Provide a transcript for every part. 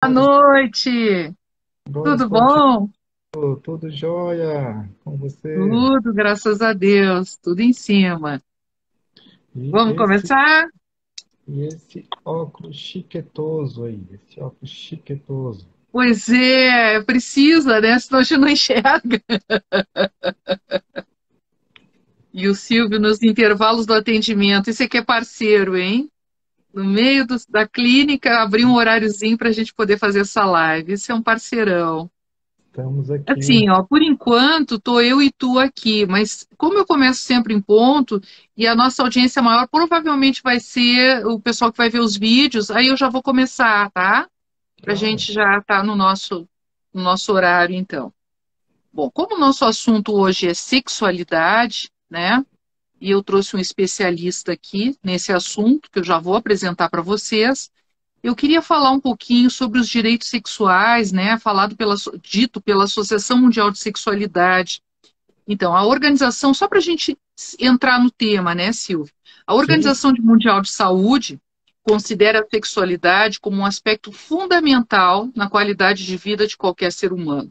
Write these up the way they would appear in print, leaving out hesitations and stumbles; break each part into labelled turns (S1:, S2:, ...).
S1: Boa
S2: Boa
S1: noite,
S2: noite,
S1: tudo
S2: bom dia,
S1: bom?
S2: tudo jóia com você?
S1: Tudo, graças a Deus, tudo em cima.
S2: E
S1: Vamos
S2: esse,
S1: começar?
S2: e esse óculos chiquetoso aí, esse óculos chiquetoso.
S1: Pois é, precisa, né? Senão a gente não enxerga. E o Silvio nos intervalos do atendimento, esse aqui é parceiro, hein? No meio da clínica, abrir um horáriozinho para a gente poder fazer essa live. Esse é um parceirão.
S2: Estamos aqui,
S1: Assim, ó, por enquanto, tô eu e tu aqui, mas como eu começo sempre em ponto e a nossa audiência maior provavelmente vai ser o pessoal que vai ver os vídeos, aí eu já vou começar, tá? Pra
S2: claro.
S1: gente já estar no nosso horário, então. Bom, como o nosso assunto hoje é sexualidade, né? E eu trouxe um especialista aqui nesse assunto, que eu já vou apresentar para vocês. Eu queria falar um pouquinho sobre os direitos sexuais, né, dito pela Associação Mundial de Sexualidade. Então, a organização, só para a gente entrar no tema, né, Silvio? A
S2: Sim,
S1: Organização Mundial de Saúde considera a sexualidade como um aspecto fundamental na qualidade de vida de qualquer ser humano.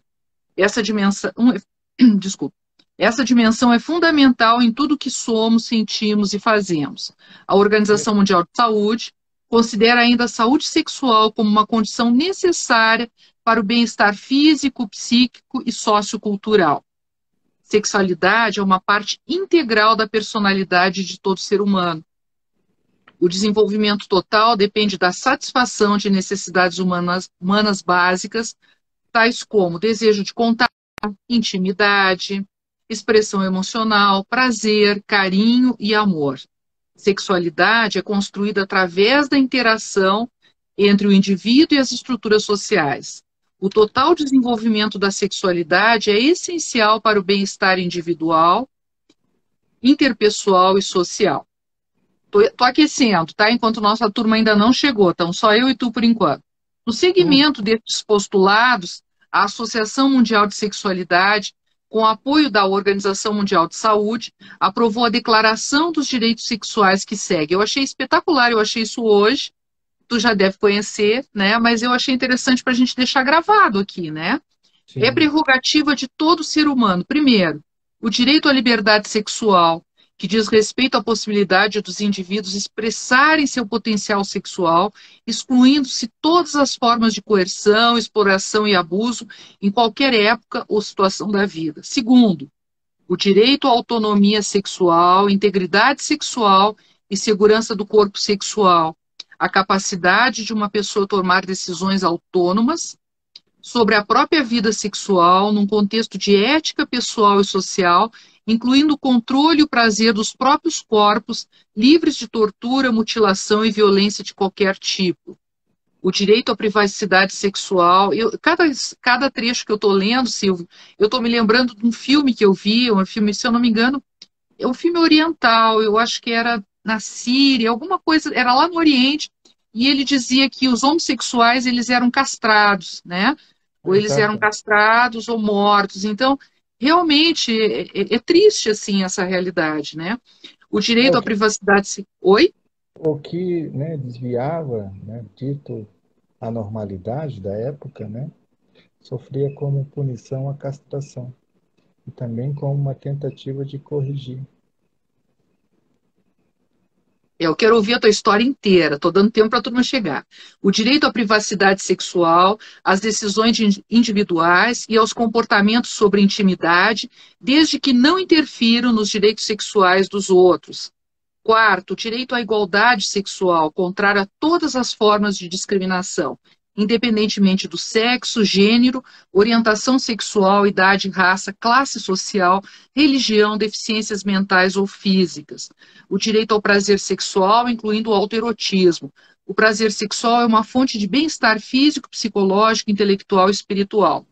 S1: Essa dimensão, desculpa, essa dimensão é fundamental em tudo que somos, sentimos e fazemos. A Organização Mundial de Saúde considera ainda a saúde sexual como uma condição necessária para o bem-estar físico, psíquico e sociocultural. Sexualidade é uma parte integral da personalidade de todo ser humano. O desenvolvimento total depende da satisfação de necessidades humanas básicas, tais como desejo de contato, intimidade, expressão emocional, prazer, carinho e amor. Sexualidade é construída através da interação entre o indivíduo e as estruturas sociais. O total desenvolvimento da sexualidade é essencial para o bem-estar individual, interpessoal e social. Tô aquecendo, tá? Enquanto nossa turma ainda não chegou, então só eu e tu por enquanto. No
S2: tudo.
S1: segmento desses postulados, a Associação Mundial de Sexualidade, com apoio da Organização Mundial de Saúde, aprovou a Declaração dos Direitos Sexuais que segue. Eu achei espetacular, eu achei isso hoje, tu já deve conhecer, né? Mas eu achei interessante para a gente deixar gravado aqui, né? É
S2: Sim,
S1: prerrogativa de todo ser humano, primeiro, o direito à liberdade sexual, que diz respeito à possibilidade dos indivíduos expressarem seu potencial sexual, excluindo-se todas as formas de coerção, exploração e abuso em qualquer época ou situação da vida. Segundo, o direito à autonomia sexual, integridade sexual e segurança do corpo sexual, a capacidade de uma pessoa tomar decisões autônomas sobre a própria vida sexual num contexto de ética pessoal e social, incluindo o controle e o prazer dos próprios corpos, livres de tortura, mutilação e violência de qualquer tipo. O direito à privacidade sexual. Cada trecho que eu estou lendo, Silvio, eu estou me lembrando de um filme que eu vi, um filme, se eu não me engano, é um filme oriental, eu acho que era na Síria, alguma coisa, era lá no Oriente, e ele dizia que os homossexuais eles eram castrados, né? Ou eles eram
S2: exato.
S1: castrados ou mortos. Então, realmente é triste assim essa realidade, né? O
S2: É
S1: direito
S2: o
S1: à
S2: que,
S1: privacidade. Oi?
S2: o que, né, desviava, né, dito a normalidade da época, né, sofria como punição a castração e também como uma tentativa de corrigir.
S1: Eu quero ouvir a tua história inteira, estou dando tempo para a turma chegar. O direito à privacidade sexual, às decisões individuais e aos comportamentos sobre intimidade, desde que não interfiram nos direitos sexuais dos outros. Quarto, o direito à igualdade sexual, contrário a todas as formas de discriminação, independentemente do sexo, gênero, orientação sexual, idade, raça, classe social, religião, deficiências mentais ou físicas. O direito ao prazer sexual, incluindo o autoerotismo. O prazer sexual é uma fonte de bem-estar físico, psicológico, intelectual e espiritual.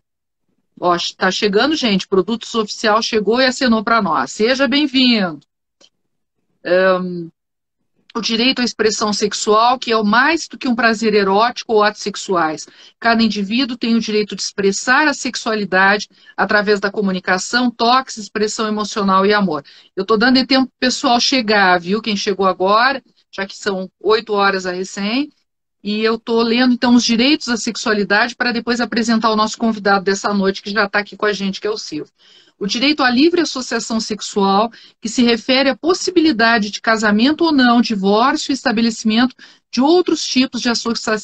S1: Ó, está chegando, gente. Produtos Oficial chegou e acenou para nós. Seja bem-vindo. O direito à expressão sexual, que é o mais do que um prazer erótico ou atos sexuais. Cada indivíduo tem o direito de expressar a sexualidade através da comunicação, toques, expressão emocional e amor. Eu estou dando tempo para o pessoal chegar, viu? Quem chegou agora, já que são 8 horas a recém. e eu estou lendo, então, Os Direitos à Sexualidade para depois apresentar o nosso convidado dessa noite, que já está aqui com a gente, que é o Silvio. O direito à livre associação sexual, que se refere à possibilidade de casamento ou não, divórcio e estabelecimento de outros tipos de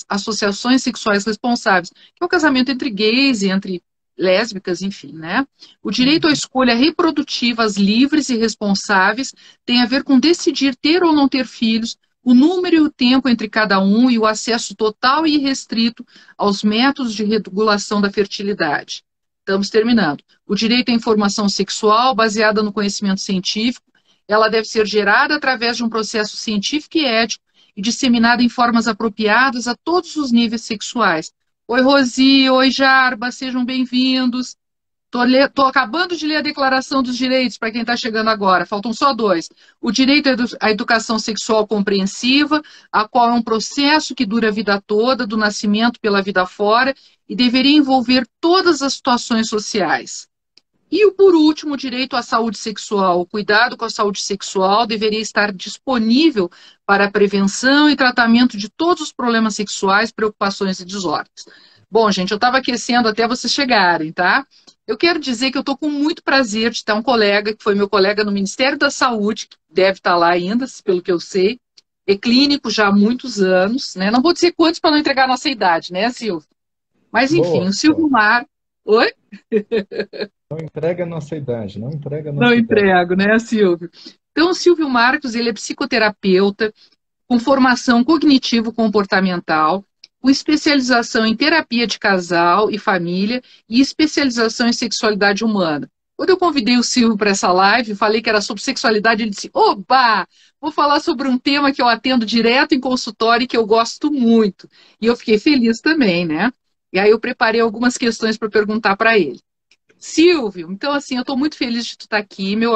S1: associações sexuais responsáveis, que é o casamento entre gays e entre lésbicas, enfim, né? O direito à escolha reprodutivas livres e responsáveis tem a ver com decidir ter ou não ter filhos, o número e o tempo entre cada um e o acesso total e irrestrito aos métodos de regulação da fertilidade. Estamos terminando. O direito à informação sexual, baseada no conhecimento científico, ela deve ser gerada através de um processo científico e ético e disseminada em formas apropriadas a todos os níveis sexuais. Oi, Rosi, oi, Jarba, sejam bem-vindos. Estou acabando de ler a Declaração dos Direitos para quem está chegando agora, faltam só dois. O direito à educação sexual compreensiva, a qual é um processo que dura a vida toda, do nascimento pela vida fora, e deveria envolver todas as situações sociais. E, por último, o direito à saúde sexual. O cuidado com a saúde sexual deveria estar disponível para a prevenção e tratamento de todos os problemas sexuais, preocupações e desordens. Bom, gente, eu estava aquecendo até vocês chegarem, tá? Eu quero dizer que eu estou com muito prazer de ter um colega, que foi meu colega no Ministério da Saúde, que deve estar lá ainda, pelo que eu sei, é clínico já há muitos anos, né? Não vou dizer quantos para não entregar a nossa idade, né, Silvio? Mas, enfim, o
S2: Boa,
S1: Silvio
S2: boa.
S1: Mar... Oi?
S2: Não entrega a nossa idade, não entrega a
S1: Não
S2: nossa idade.
S1: entrego, né, Silvio? Então, o Silvio Marcos, ele é psicoterapeuta com formação cognitivo-comportamental, com especialização em terapia de casal e família e especialização em sexualidade humana. Quando eu convidei o Silvio para essa live, falei que era sobre sexualidade, ele disse: Oba, vou falar sobre um tema que eu atendo direto em consultório e que eu gosto muito. E eu fiquei feliz também, né? E aí eu preparei algumas questões para perguntar para ele. Silvio, então assim, eu estou muito feliz de tu estar aqui, meu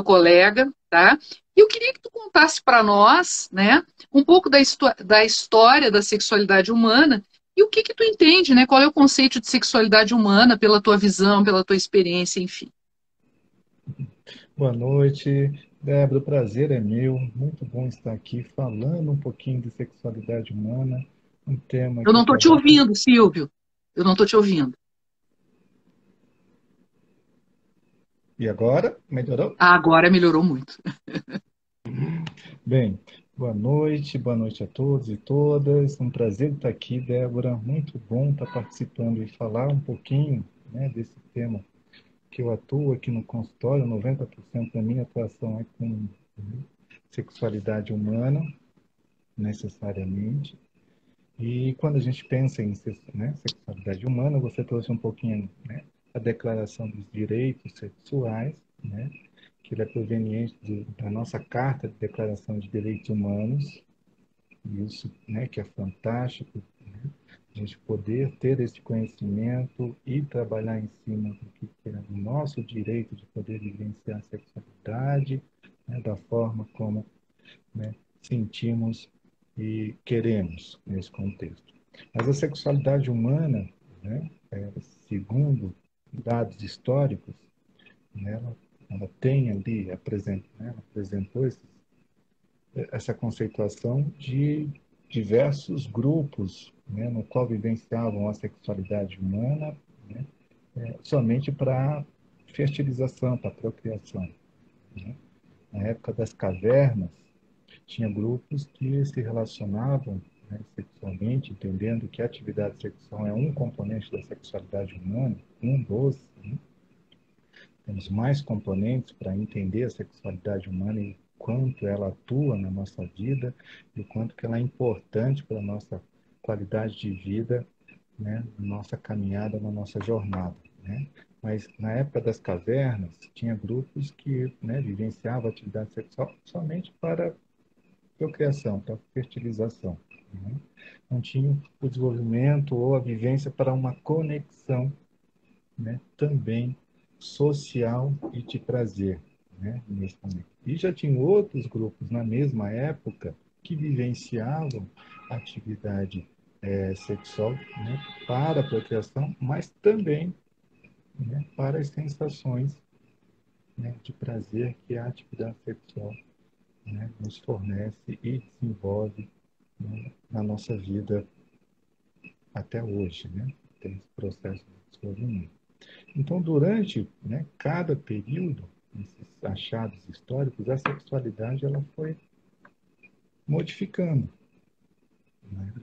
S1: colega, tá? E eu queria que tu contasse para nós, né, um pouco da história da sexualidade humana e o que que tu entende, né? Qual é o conceito de sexualidade humana pela tua visão, pela tua experiência, enfim.
S2: Boa noite, Débora. O prazer é meu. Muito bom estar aqui falando um pouquinho de sexualidade humana, um tema
S1: Eu
S2: que
S1: não
S2: eu
S1: estou te
S2: trabalho.
S1: ouvindo, Silvio. Eu não estou te ouvindo.
S2: E agora? Melhorou?
S1: Ah, agora melhorou muito.
S2: Bem, boa noite a todos e todas. Um prazer estar aqui, Débora. Muito bom estar participando e falar um pouquinho, né, desse tema que eu atuo aqui no consultório. 90% da minha atuação é com, né, sexualidade humana, necessariamente. E quando a gente pensa em, né, sexualidade humana, você trouxe um pouquinho, né, a Declaração dos Direitos Sexuais, né, que ele é proveniente da nossa Carta de Declaração de Direitos Humanos, e isso, né, que é fantástico, né, a gente poder ter esse conhecimento e trabalhar em cima do que é o nosso direito de poder vivenciar a sexualidade, né, da forma como, né, sentimos e queremos nesse contexto. Mas a sexualidade humana, né, segundo dados históricos, né, ela tem ali, né, apresentou essa conceituação de diversos grupos, né, no qual vivenciavam a sexualidade humana, né, somente para fertilização, para procriação. Né? Na época das cavernas, tinha grupos que se relacionavam, né, sexualmente, entendendo que a atividade sexual é um componente da sexualidade humana, um dos, né? Temos mais componentes para entender a sexualidade humana e quanto ela atua na nossa vida e o quanto que ela é importante para a nossa qualidade de vida, né, na nossa caminhada, na nossa jornada, né? Mas na época das cavernas, tinha grupos que, né, vivenciavam a atividade sexual somente para procriação, para fertilização, né? Não tinha o desenvolvimento ou a vivência para uma conexão, né, também social e de prazer, né, nesse momento. E já tinha outros grupos na mesma época que vivenciavam a atividade sexual, né, para a procriação, mas também, né, para as sensações, né, de prazer que a atividade sexual, né, nos fornece e desenvolve, né, na nossa vida até hoje, né? Tem esse processo de desenvolvimento. Então, durante, né, cada período, esses achados históricos, a sexualidade ela foi modificando, né?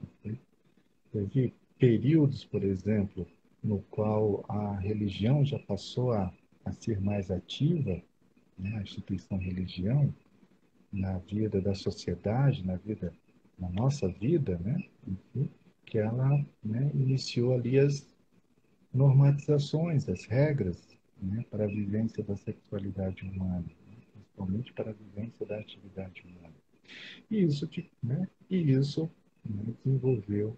S2: Teve períodos, por exemplo, no qual a religião já passou a ser mais ativa, né, a instituição religião, na vida da sociedade, na nossa vida, né, enfim, que ela, né, iniciou ali as normatizações, as regras, né, para a vivência da sexualidade humana, né, principalmente para a vivência da atividade humana. E isso, né, desenvolveu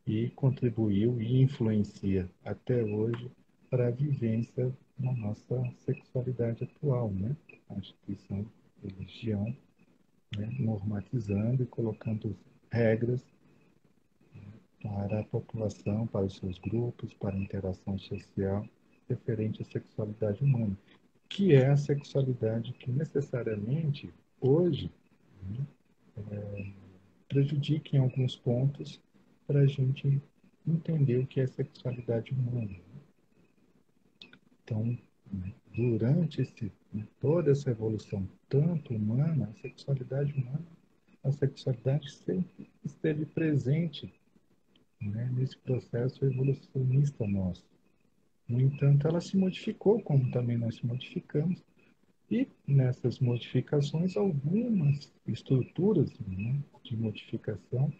S2: e contribuiu e influencia até hoje para a vivência da nossa sexualidade atual, né? A instituição religião, né, normatizando e colocando regras para a população, para os seus grupos, para a interação social referente à sexualidade humana, que é a sexualidade que necessariamente hoje, né, prejudica em alguns pontos para a gente entender o que é sexualidade humana. Então, né, durante toda essa evolução, tanto humana, a sexualidade sempre esteve presente, né, nesse processo evolucionista nosso. No entanto, ela se modificou, como também nós se modificamos, e nessas modificações, algumas estruturas, né, de modificação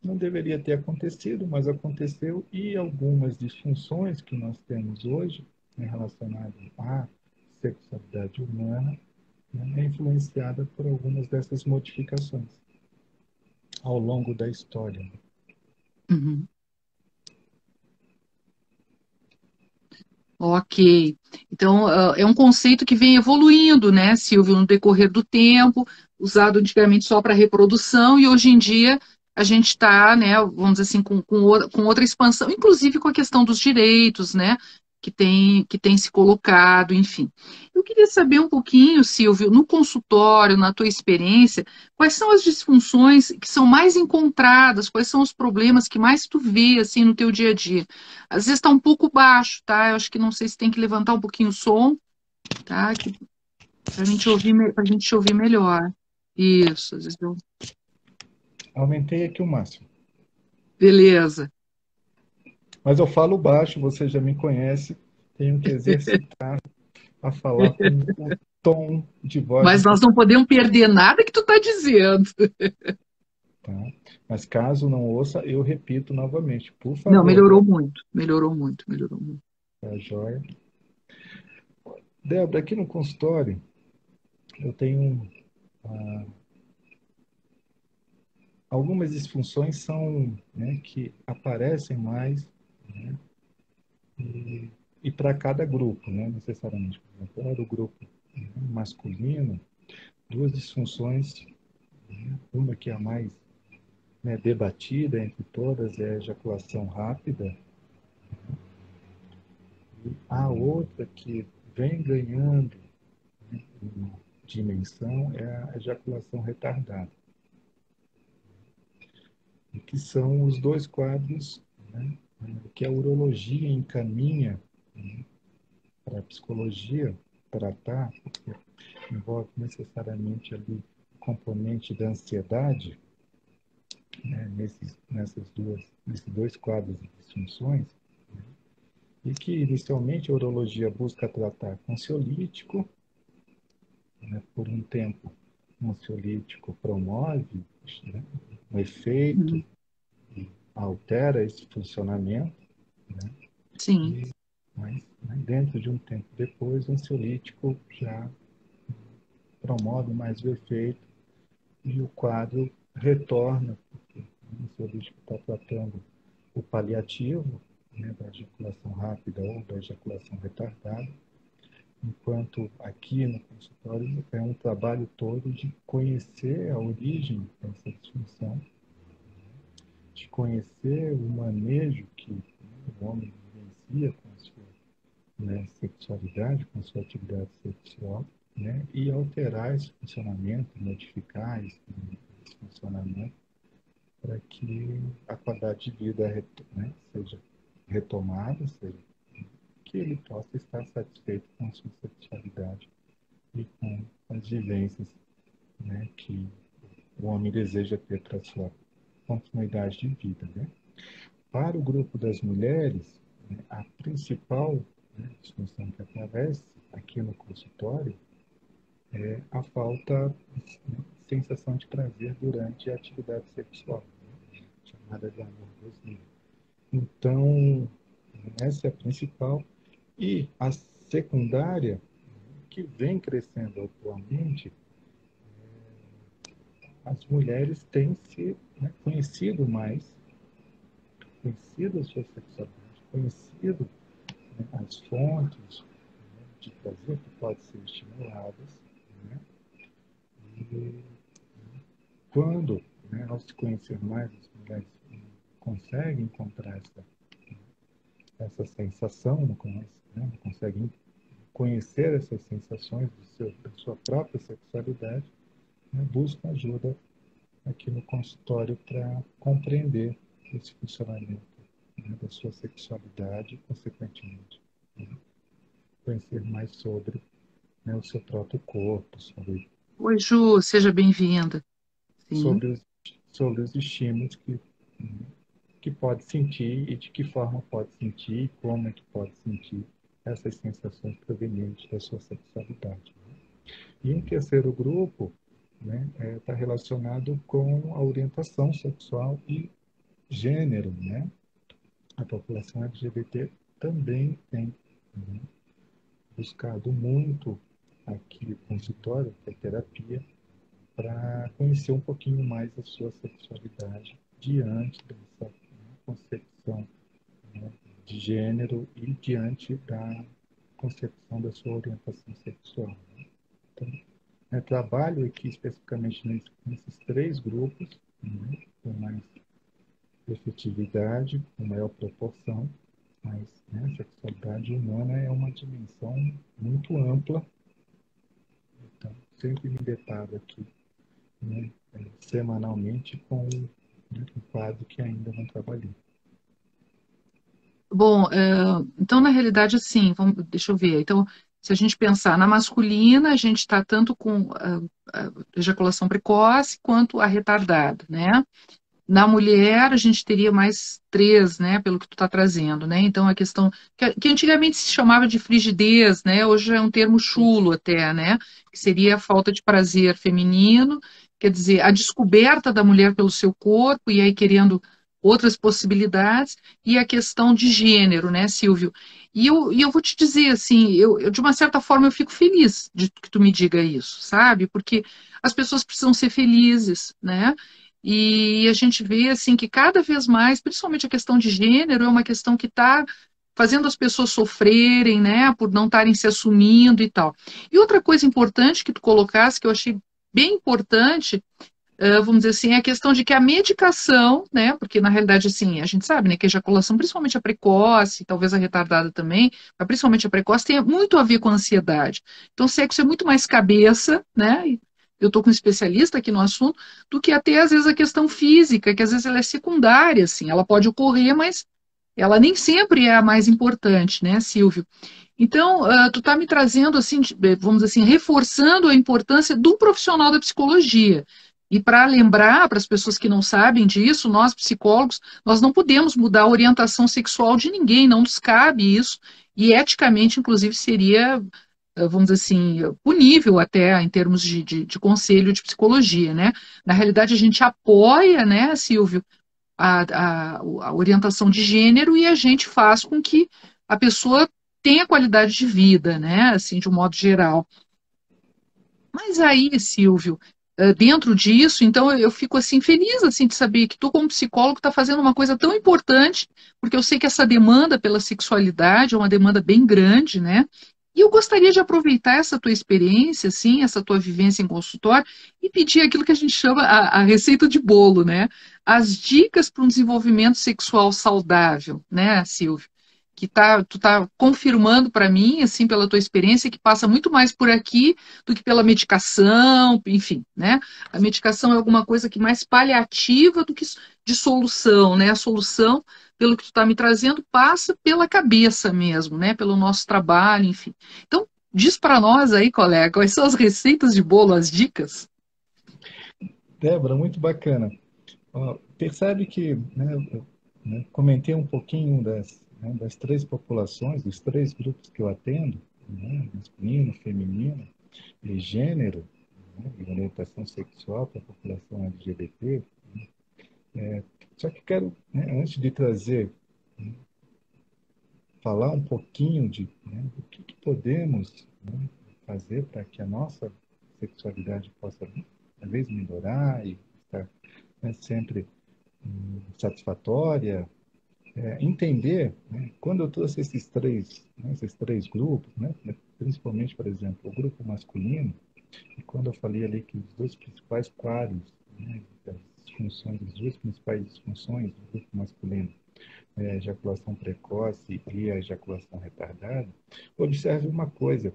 S2: não deveria ter acontecido, mas aconteceu, e algumas disfunções que nós temos hoje, né, relacionadas à sexualidade humana, né, é influenciada por algumas dessas modificações ao longo da história.
S1: Uhum. Ok. Então, é um conceito que vem evoluindo, né, Silvio, no decorrer do tempo, usado antigamente só para reprodução, e hoje em dia a gente está, né, vamos dizer assim, com outra expansão, inclusive com a questão dos direitos, né, que tem se colocado, enfim. Eu queria saber um pouquinho, Silvio, no consultório, na tua experiência, quais são as disfunções que são mais encontradas, quais são os problemas que mais tu vê, assim, no teu dia a dia? Às vezes está um pouco baixo, tá? Eu acho que não sei se tem que levantar um pouquinho o som, tá? Para a gente ouvir, pra gente te ouvir melhor. Isso, às vezes
S2: Aumentei aqui o máximo.
S1: beleza.
S2: Mas eu falo baixo, você já me conhece, tenho que exercitar a falar com o tom de voz um
S1: Mas nós
S2: pouco,
S1: não podemos perder nada que tu está dizendo.
S2: tá? Mas caso não ouça, eu repito novamente, por
S1: Não,
S2: favor,
S1: melhorou
S2: Débora,
S1: muito, melhorou muito, melhorou muito.
S2: tá joia? Débora, aqui no consultório, eu tenho algumas disfunções são, né, que aparecem mais, né, e para cada grupo, né, necessariamente. Por exemplo, para o grupo, né, masculino, duas disfunções, né, uma que é a mais, né, debatida entre todas é a ejaculação rápida, e a outra que vem ganhando, né, em dimensão é a ejaculação retardada, e que são os dois quadros, né, que a urologia encaminha, né, para a psicologia tratar, porque envolve necessariamente ali o componente da ansiedade, né, nesses dois quadros de disfunções, e que inicialmente a urologia busca tratar com ansiolítico, né, por um tempo o ansiolítico promove, né, um efeito,
S1: Uhum.
S2: altera esse funcionamento, né,
S1: Sim.
S2: mas, né, dentro de um tempo depois o ansiolítico já promove mais o efeito e o quadro retorna, porque o ansiolítico está tratando o paliativo, né, da ejaculação rápida ou da ejaculação retardada, enquanto aqui no consultório é um trabalho todo de conhecer a origem dessa disfunção, de conhecer o manejo que, né, o homem vivencia com a sua, né, sexualidade, com a sua atividade sexual, né, e alterar esse funcionamento, modificar esse funcionamento para que a qualidade de vida, né, seja retomada, seja, que ele possa estar satisfeito com a sua sexualidade e com as vivências, né, que o homem deseja ter para a sua continuidade de vida. Né? Para o grupo das mulheres, né, a principal, né, disfunção que aparece aqui no consultório é a falta de, né, sensação de prazer durante a atividade sexual, né, chamada de anorgasmia. Então, essa é a principal. E a secundária, que vem crescendo atualmente, as mulheres têm se, né, conhecido a sua sexualidade, conhecido, né, as fontes, né, de prazer que podem ser estimuladas, né, e quando, né, ao se conhecer mais, as mulheres conseguem encontrar essa sensação, não conseguem conhecer essas sensações da sua própria sexualidade, né, buscam ajuda aqui no consultório para compreender esse funcionamento, né, da sua sexualidade e, consequentemente, né, conhecer mais sobre, né, o seu próprio corpo,
S1: Oi, Ju, seja bem-vinda. Sim.
S2: sobre, os, sobre os estímulos que pode sentir e de que forma pode sentir e como é que pode sentir essas sensações provenientes da sua sexualidade. E um terceiro grupo, né, está relacionado com a orientação sexual e gênero, né? A população LGBT também tem, né, buscado muito aqui no consultório, que é terapia, para conhecer um pouquinho mais a sua sexualidade diante dessa, né, concepção, né, de gênero e diante da concepção da sua orientação sexual. Né? Então, trabalho aqui especificamente nesses três grupos, né, com mais efetividade, com maior proporção, mas, né, a sexualidade humana é uma dimensão muito ampla, então sempre me deparo aqui, né, semanalmente com, né, um quadro que ainda não trabalhei.
S1: Bom, então, na realidade, assim, deixa eu ver. Então, se a gente pensar na masculina, a gente está tanto com a ejaculação precoce quanto a retardada, né? Na mulher, a gente teria mais três, né, pelo que tu está trazendo, né? Então, a questão que antigamente se chamava de frigidez, né? Hoje é um termo chulo até, né? Que seria a falta de prazer feminino, quer dizer, a descoberta da mulher pelo seu corpo e aí querendo outras possibilidades, e a questão de gênero, né, Silvio? E eu vou te dizer, assim, de uma certa forma, eu fico feliz de que tu me diga isso, sabe? Porque as pessoas precisam ser felizes, né? E a gente vê assim que cada vez mais, principalmente a questão de gênero, é uma questão que está fazendo as pessoas sofrerem, né, por não estarem se assumindo e tal. E outra coisa importante que tu colocasse, que eu achei bem importante, vamos dizer assim, é a questão de que a medicação, né, porque na realidade, assim, a gente sabe, né, que a ejaculação, principalmente a precoce, talvez a retardada também, mas principalmente a precoce, tem muito a ver com a ansiedade. Então, sexo é muito mais cabeça, né, eu estou com um especialista aqui no assunto, do que até, às vezes, a questão física, que às vezes ela é secundária, assim, ela pode ocorrer, mas ela nem sempre é a mais importante, né, Silvio? Então, tu está me trazendo, assim, vamos dizer assim, reforçando a importância do profissional da psicologia. E para lembrar para as pessoas que não sabem disso, nós psicólogos, nós não podemos mudar a orientação sexual de ninguém, não nos cabe isso. E eticamente, inclusive, seria, vamos dizer assim, punível até em termos de conselho de psicologia, né? Na realidade, a gente apoia, né, Silvio, a orientação de gênero e a gente faz com que a pessoa tenha qualidade de vida, né? Assim, de um modo geral. Mas aí, Silvio, dentro disso, então eu fico assim feliz assim de saber que tu como psicólogo está fazendo uma coisa tão importante, porque eu sei que essa demanda pela sexualidade é uma demanda bem grande, né? E eu gostaria de aproveitar essa tua experiência, assim, essa tua vivência em consultório e pedir aquilo que a gente chama a receita de bolo, né? As dicas para um desenvolvimento sexual saudável, né, Silvio? que tu tá confirmando para mim, assim, pela tua experiência, que passa muito mais por aqui do que pela medicação, enfim, né? A medicação é alguma coisa que mais paliativa do que de solução, né? A solução, pelo que tu está me trazendo, passa pela cabeça mesmo, né? Pelo nosso trabalho, enfim. Então, diz para nós aí, colega, quais são as receitas de bolo, as dicas?
S2: Débora, muito bacana. Ó, percebe que, né, eu, né, comentei um pouquinho das três populações, dos três grupos que eu atendo, né, masculino, feminino e gênero, né, e orientação sexual para a população LGBT. Só que quero, né, antes de trazer, falar um pouquinho do que podemos, né, fazer para que a nossa sexualidade possa, às vezes, melhorar e estar, né, sempre satisfatória. Entender, né, quando eu trouxe esses três grupos, né, principalmente, por exemplo, o grupo masculino, e quando eu falei ali que os dois principais quadros, né, das disfunções, as duas principais disfunções do grupo masculino, a ejaculação precoce e a ejaculação retardada, observe uma coisa,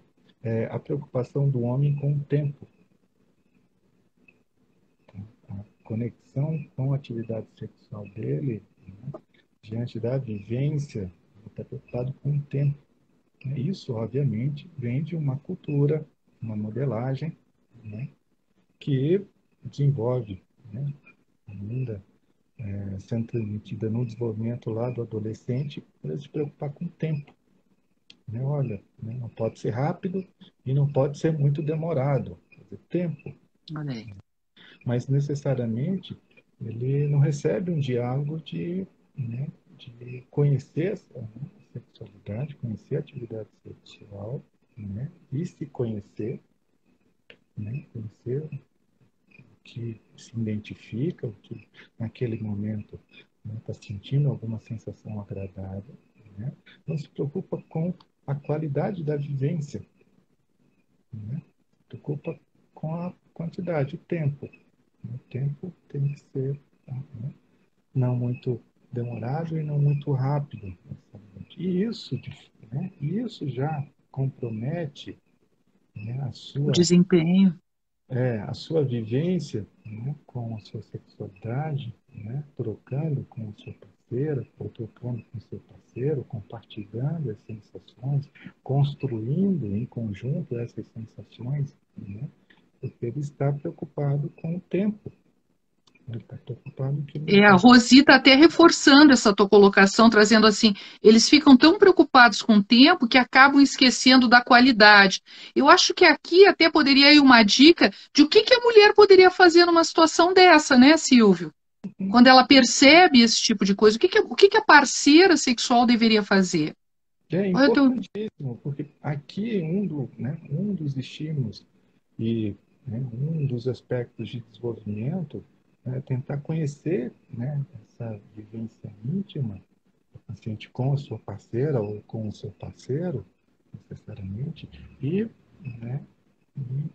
S2: a preocupação do homem com o tempo, a conexão com a atividade sexual dele, né, diante da vivência, ele está preocupado com o tempo. Isso, obviamente, vem de uma cultura, uma modelagem, né, que desenvolve, né, ainda sendo transmitida no desenvolvimento lá do adolescente, para se preocupar com o tempo. Né? Olha, né, não pode ser rápido e não pode ser muito demorado. Quer dizer, tempo,
S1: Olha aí.
S2: mas necessariamente ele não recebe um diálogo né, de conhecer a sexualidade, conhecer a atividade sexual, né, e se conhecer, né, conhecer o que se identifica, o que naquele momento está, né, sentindo alguma sensação agradável, né, não se preocupa com a qualidade da vivência, né, se preocupa com a quantidade, o tempo. O tempo tem que ser, né, não muito demorado e não muito rápido. E isso, né, isso já compromete, né,
S1: O desempenho.
S2: a sua vivência, né, com a sua sexualidade, né, trocando com a sua parceira, ou trocando com o seu parceiro, compartilhando as sensações, construindo em conjunto essas sensações, né, porque ele está preocupado com o tempo. Ele está preocupado que não
S1: A
S2: vai.
S1: Rosi está até reforçando essa tua colocação, trazendo assim, eles ficam tão preocupados com o tempo que acabam esquecendo da qualidade. Eu acho que aqui até poderia ir uma dica de o que a mulher poderia fazer numa situação dessa, né, Silvio? Quando ela percebe esse tipo de coisa, o que a parceira sexual deveria fazer?
S2: É
S1: Olha,
S2: importantíssimo, porque aqui um dos estímulos e, né, um dos aspectos de desenvolvimento é tentar conhecer, né, essa vivência íntima do paciente com a sua parceira ou com o seu parceiro, necessariamente, e, né, e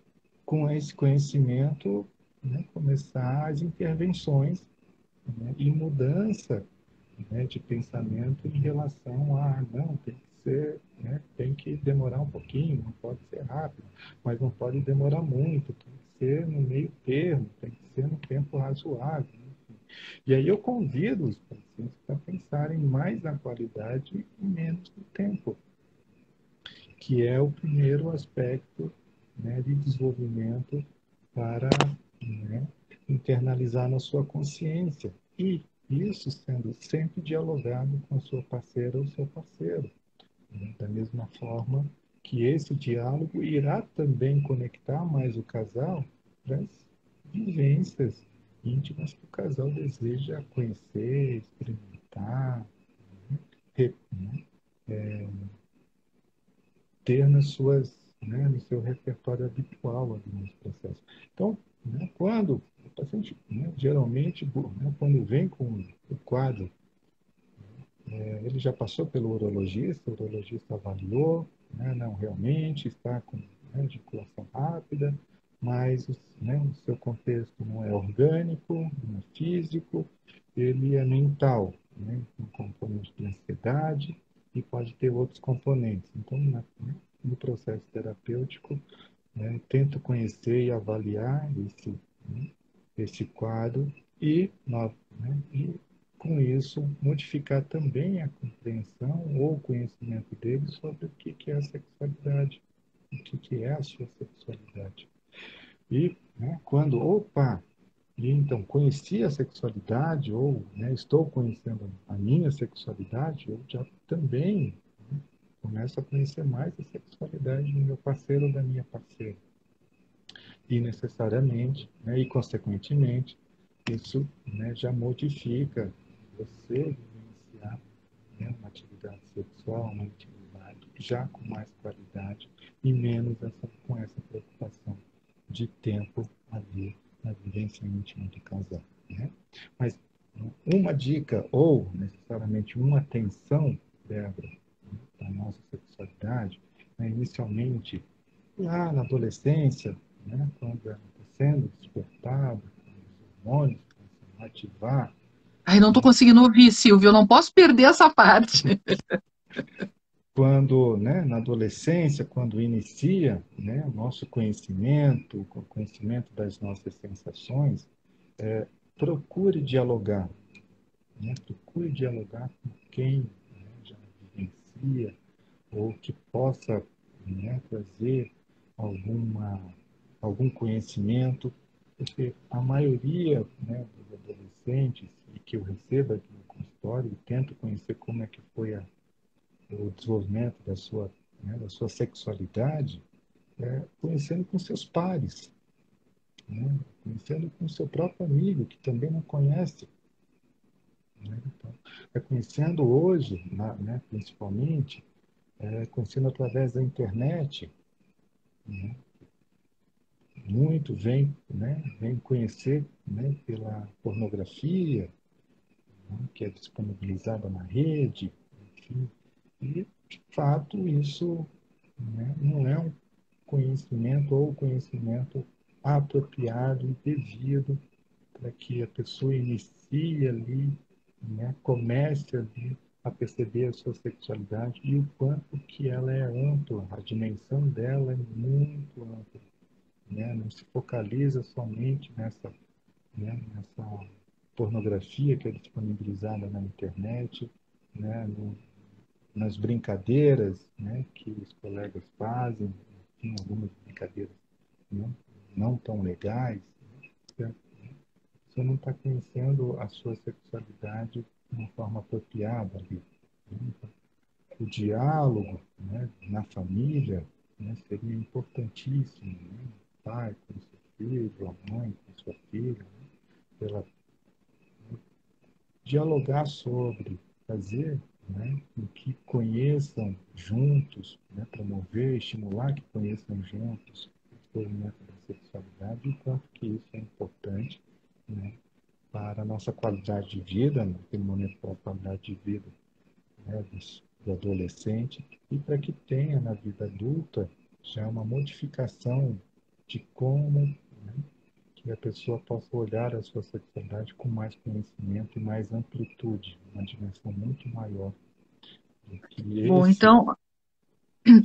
S2: com esse conhecimento, né, começar as intervenções, né, e mudança, né, de pensamento em relação a não, tem que ser, né, tem que demorar um pouquinho, não pode ser rápido, mas não pode demorar muito, tem que ser no meio termo, tem que ser no tempo razoável. Enfim. E aí eu convido os pacientes para pensarem mais na qualidade e menos no tempo, que é o primeiro aspecto, né, de desenvolvimento para, né, internalizar na sua consciência. E isso sendo sempre dialogado com a sua parceira ou seu parceiro. Né? Da mesma forma que esse diálogo irá também conectar mais o casal para as vivências íntimas que o casal deseja conhecer, experimentar, né, ter no seu repertório habitual ali nos processos. Então, né, quando o paciente, né, geralmente, né, quando vem com o quadro, ele já passou pelo o urologista avaliou, né, não, realmente está com, né, ejaculação rápida, mas, né, o seu contexto não é orgânico, não é físico, ele é mental, né, um componente de ansiedade, e pode ter outros componentes. Então, no processo terapêutico, né, tento conhecer e avaliar esse quadro e, e, com isso, modificar também a compreensão ou o conhecimento dele sobre o que é a sexualidade, o que é a sua sexualidade. E quando, opa, e então conheci a sexualidade ou estou conhecendo a minha sexualidade, eu já também começo a conhecer mais a sexualidade do meu parceiro ou da minha parceira. E necessariamente, e consequentemente, isso já modifica você vivenciar uma atividade sexual, uma intimidade já com mais qualidade e menos com essa preocupação de tempo ali na vivência íntima do casal. Né? Mas uma dica ou necessariamente uma atenção, Débora, da nossa sexualidade, inicialmente lá na adolescência, quando ela está sendo despertada, os hormônios começam a ativar.
S1: Ai, não estou conseguindo ouvir, Silvio, eu não posso perder essa parte.
S2: Quando, na adolescência, quando inicia o nosso conhecimento, o conhecimento das nossas sensações, procure dialogar. Procure dialogar com quem já vivencia ou que possa trazer algum conhecimento, porque a maioria dos adolescentes, e que eu recebo aqui no consultório, e tento conhecer como é que foi o desenvolvimento da sua sexualidade, conhecendo com seus pares, conhecendo com seu próprio amigo, que também não conhece. Então, conhecendo hoje, principalmente, conhecendo através da internet, né? Muito vem conhecer pela pornografia, que é disponibilizada na rede, enfim, e, de fato, isso não é um conhecimento ou conhecimento apropriado e devido para que a pessoa inicie ali, comece ali a perceber a sua sexualidade e o quanto que ela é ampla, a dimensão dela é muito ampla. Não se focaliza somente nessa pornografia que é disponibilizada na internet, nas brincadeiras que os colegas fazem, enfim, algumas brincadeiras né, não tão legais. Você não está conhecendo a sua sexualidade de uma forma apropriada ali. Então, o diálogo na família seria importantíssimo. O pai com seu filho, a mãe com sua filha, pela, dialogar sobre, fazer com que conheçam juntos, promover, estimular que conheçam juntos o desenvolvimento da sexualidade e quanto que isso é importante para a nossa qualidade de vida, naquele momento para a qualidade de vida do adolescente, e para que tenha na vida adulta já uma modificação de como que a pessoa possa olhar a sua sexualidade com mais conhecimento e mais amplitude, uma dimensão muito maior do que
S1: Bom,
S2: esse.
S1: então,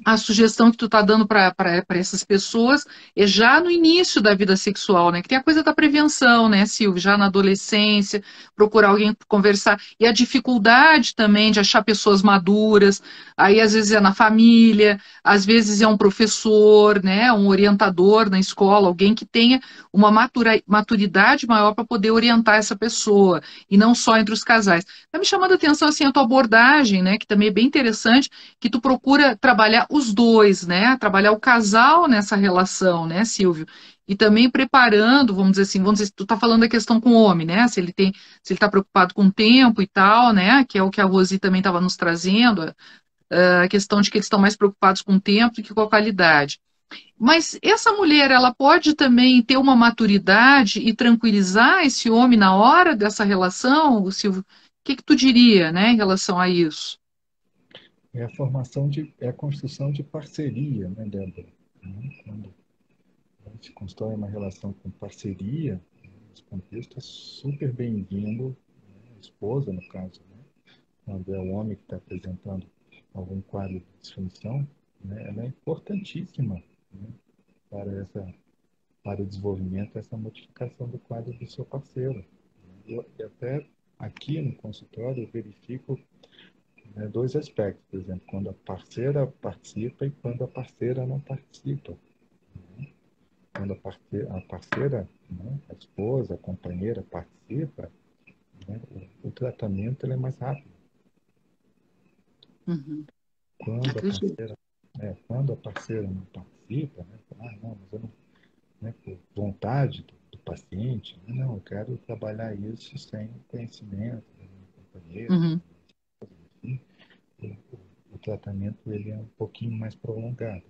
S1: a sugestão que tu está dando para essas pessoas é já no início da vida sexual, né? Que tem a coisa da prevenção, né, Silvio? Já na adolescência, procurar alguém para conversar. E a dificuldade também de achar pessoas maduras. Aí, às vezes, é na família, às vezes é um professor, né? Um orientador na escola, alguém que tenha uma maturidade maior para poder orientar essa pessoa, e não só entre os casais. Está me chamando a atenção, assim, a tua abordagem, né? Que também é bem interessante, que tu procura trabalhar os dois, né? Trabalhar o casal nessa relação, né, Silvio? E também preparando, vamos dizer, tu tá falando da questão com o homem, né? Se ele tá preocupado com o tempo e tal, né? Que é o que a Rosi também estava nos trazendo, a questão de que eles estão mais preocupados com o tempo do que com a qualidade. Mas essa mulher, ela pode também ter uma maturidade e tranquilizar esse homem na hora dessa relação, Silvio? O que que tu diria, né, em relação a isso?
S2: É a construção de parceria, né, Débora? Quando se constrói uma relação com parceria, nesse contexto é super bem-vindo, a esposa, no caso, quando é o homem que está apresentando algum quadro de disfunção, né, ela é importantíssima, né, para o desenvolvimento dessa modificação do quadro do seu parceiro. E até aqui no consultório eu verifico, né, dois aspectos, por exemplo, quando a parceira participa e quando a parceira não participa. Quando a parceira, né, a esposa, a companheira participa, né, o tratamento ele é mais rápido.
S1: Uhum.
S2: Quando a
S1: Acredito.
S2: parceira, quando a parceira não participa, né, não, mas eu não, né, por vontade do paciente, né, não, eu quero trabalhar isso sem conhecimento da minha companheira,
S1: Uhum.
S2: enfim, o tratamento ele é um pouquinho mais prolongado.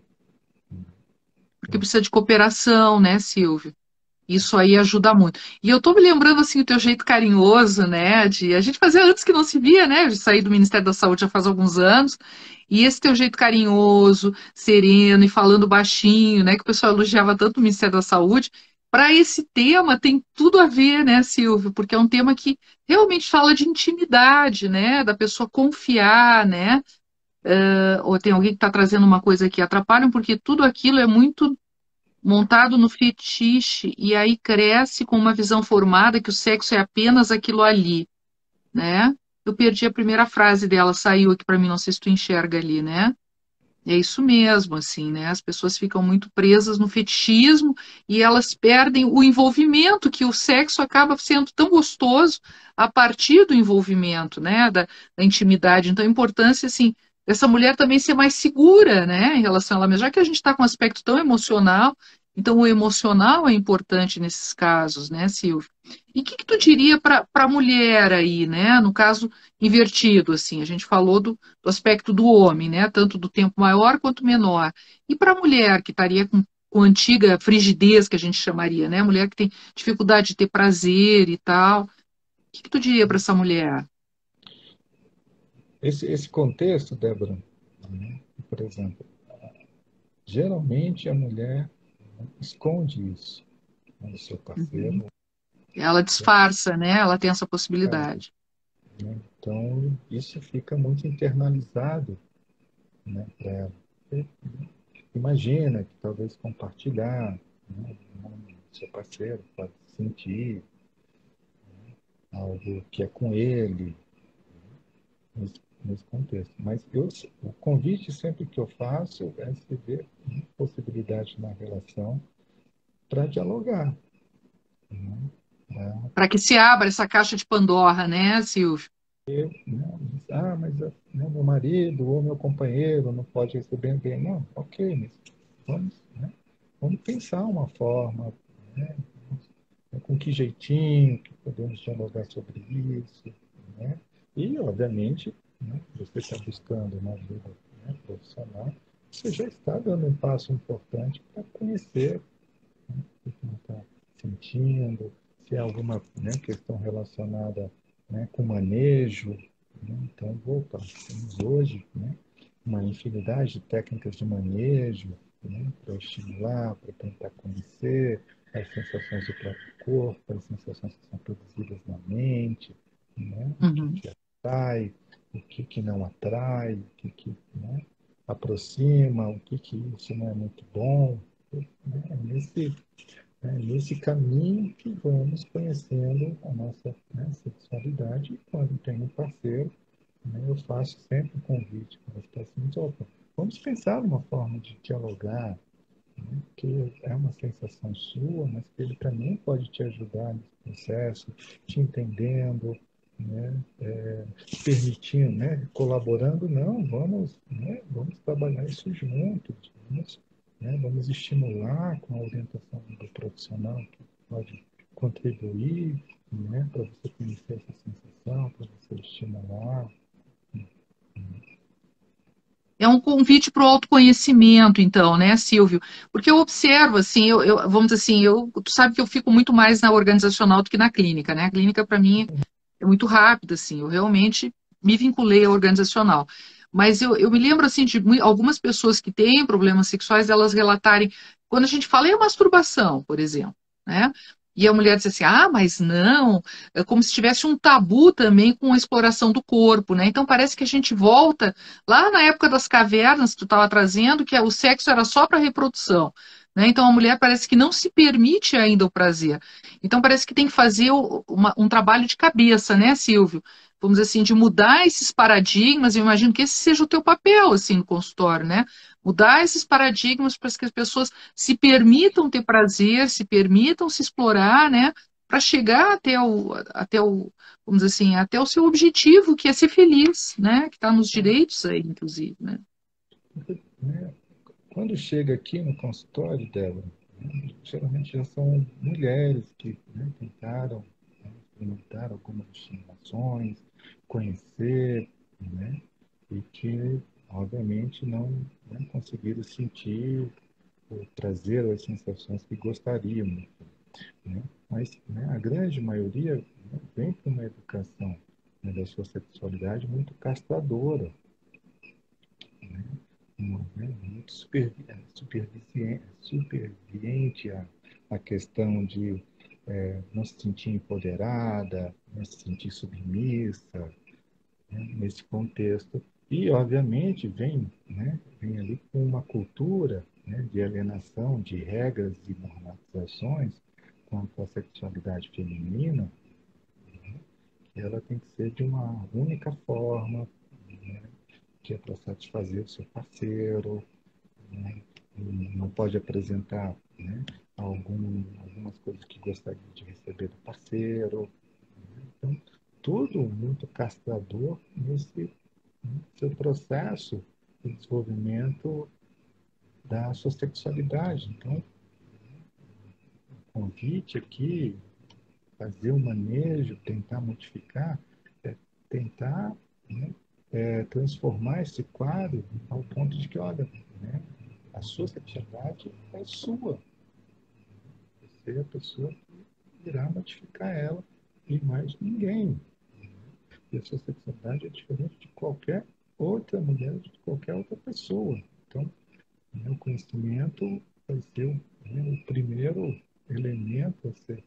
S1: Porque precisa de cooperação, né, Silvio? Isso aí ajuda muito. E eu tô me lembrando, assim, o teu jeito carinhoso, né, de a gente fazia antes que não se via, né, de sair do Ministério da Saúde já faz alguns anos, e esse teu jeito carinhoso, sereno e falando baixinho, né, que o pessoal elogiava tanto o Ministério da Saúde, para esse tema tem tudo a ver, né, Silvio, porque é um tema que realmente fala de intimidade, né, da pessoa confiar, né, ou tem alguém que está trazendo uma coisa que atrapalha, porque tudo aquilo é muito montado no fetiche e aí cresce com uma visão formada que o sexo é apenas aquilo ali, né? Eu perdi a primeira frase dela, saiu aqui para mim, não sei se tu enxerga ali, né? É isso mesmo, assim, né? As pessoas ficam muito presas no fetichismo e elas perdem o envolvimento, que o sexo acaba sendo tão gostoso a partir do envolvimento, né? Da intimidade. Então, a importância, assim, dessa mulher também ser mais segura, né? Em relação a ela mesma, já que a gente está com um aspecto tão emocional, então o emocional é importante nesses casos, né, Silvio? E o que tu diria para a mulher aí, né? No caso invertido, assim, a gente falou do aspecto do homem, né? Tanto do tempo maior quanto menor. E para a mulher que estaria com antiga frigidez, que a gente chamaria, né? Mulher que tem dificuldade de ter prazer e tal. O que tu diria para essa mulher?
S2: Esse contexto, Débora, né, por exemplo, geralmente a mulher, né, esconde isso, né, do seu
S1: Uhum.
S2: parceiro,
S1: Ela disfarça, né? Ela tem essa possibilidade.
S2: né? Então, isso fica muito internalizado, né, para ela. Imagina que talvez compartilhar, né, seu parceiro pode sentir algo que é com ele, nesse contexto. Mas o convite sempre que eu faço é se ver possibilidade na relação para dialogar. Né?
S1: Para que se abra essa caixa de Pandora, né, Silvio?
S2: Né? Mas né, meu marido ou meu companheiro não pode receber bem. Não, ok, mas vamos pensar uma forma, né? Com que jeitinho que podemos dialogar sobre isso, né? E, obviamente, né, você está buscando uma ajuda, né, profissional, você já está dando um passo importante para conhecer, né, o que você está sentindo, se há alguma, né, questão relacionada, né, com manejo. Né? Então, voltar. Temos hoje, né, uma infinidade de técnicas de manejo, né, para estimular, para tentar conhecer as sensações do próprio corpo, as sensações que são produzidas na mente, né, o
S1: Uhum.
S2: que atrai, o que não atrai, o que, né, aproxima, o que isso não é muito bom. Né, nesse caminho que vamos conhecendo a nossa, né, sexualidade. E quando tem um parceiro, né, eu faço sempre um convite para os pacientes: opa, vamos pensar numa forma de dialogar, né, que é uma sensação sua, mas que ele também pode te ajudar nesse processo, te entendendo, né, permitindo, né, colaborando. Não, vamos trabalhar isso juntos, vamos estimular com a orientação do profissional que pode contribuir, né, para você conhecer essa sensação, para você estimular.
S1: É um convite para o autoconhecimento, então, né, Silvio? Porque eu observo, assim, vamos dizer assim, tu sabe que eu fico muito mais na organizacional do que na clínica, né? A clínica, para mim, é muito rápida, assim, eu realmente me vinculei ao organizacional. Mas eu me lembro, assim, de algumas pessoas que têm problemas sexuais, elas relatarem, quando a gente fala em masturbação, por exemplo, né? E a mulher diz assim, ah, mas não, é como se tivesse um tabu também com a exploração do corpo, né? Então parece que a gente volta lá na época das cavernas que tu estava trazendo, que o sexo era só para reprodução, né? Então a mulher parece que não se permite ainda o prazer. Então parece que tem que fazer um trabalho de cabeça, né, Silvio? Vamos dizer assim, de mudar esses paradigmas. Eu imagino que esse seja o teu papel, assim, no consultório, né? Mudar esses paradigmas para que as pessoas se permitam ter prazer, se permitam se explorar, né? Para chegar vamos dizer assim, até o seu objetivo, que é ser feliz, né? Que está nos direitos aí, inclusive, né?
S2: né? Quando chega aqui no consultório, Débora, geralmente já são mulheres que, né, tentaram, né, experimentar algumas estimulações, conhecer, né, e que, obviamente, não conseguiram sentir ou trazer as sensações que gostariam, né? Mas, né, a grande maioria, né, vem com uma educação, né, da sua sexualidade muito castradora, né? Né, muito superviviente a questão de não se sentir empoderada, não se sentir submissa, né, nesse contexto. E, obviamente, vem ali com uma cultura, né, de alienação de regras e normatizações quanto à sexualidade feminina, que ela tem que ser de uma única forma, né, que é para satisfazer o seu parceiro, né, não pode apresentar, né, algumas coisas que gostaria de receber do parceiro. Então, tudo muito castrador nesse, né, seu processo de desenvolvimento da sua sexualidade. Então, o convite aqui, fazer o manejo, tentar modificar, é tentar, né, transformar esse quadro ao ponto de que, olha, né, a sua sexualidade é sua. Você é a pessoa que irá modificar ela e mais ninguém. E a sua sexualidade é diferente de qualquer outra mulher, de qualquer outra pessoa. Então, né, o conhecimento vai ser, né, o primeiro elemento a ser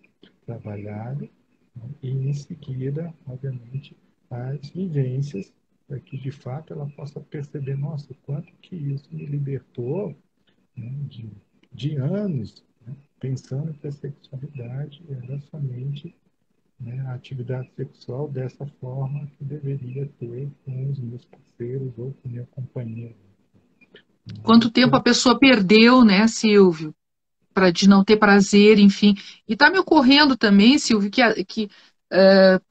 S2: trabalhado, né, e em seguida, obviamente, as vivências, para que de fato ela possa perceber, nossa, o quanto que isso me libertou, né, de anos, né, pensando que a sexualidade era somente, né, a atividade sexual dessa forma que deveria ter com os meus parceiros ou com minha companheira.
S1: Quanto tempo a pessoa perdeu, né, Silvio? Para de não ter prazer, enfim. E está me ocorrendo também, Silvio,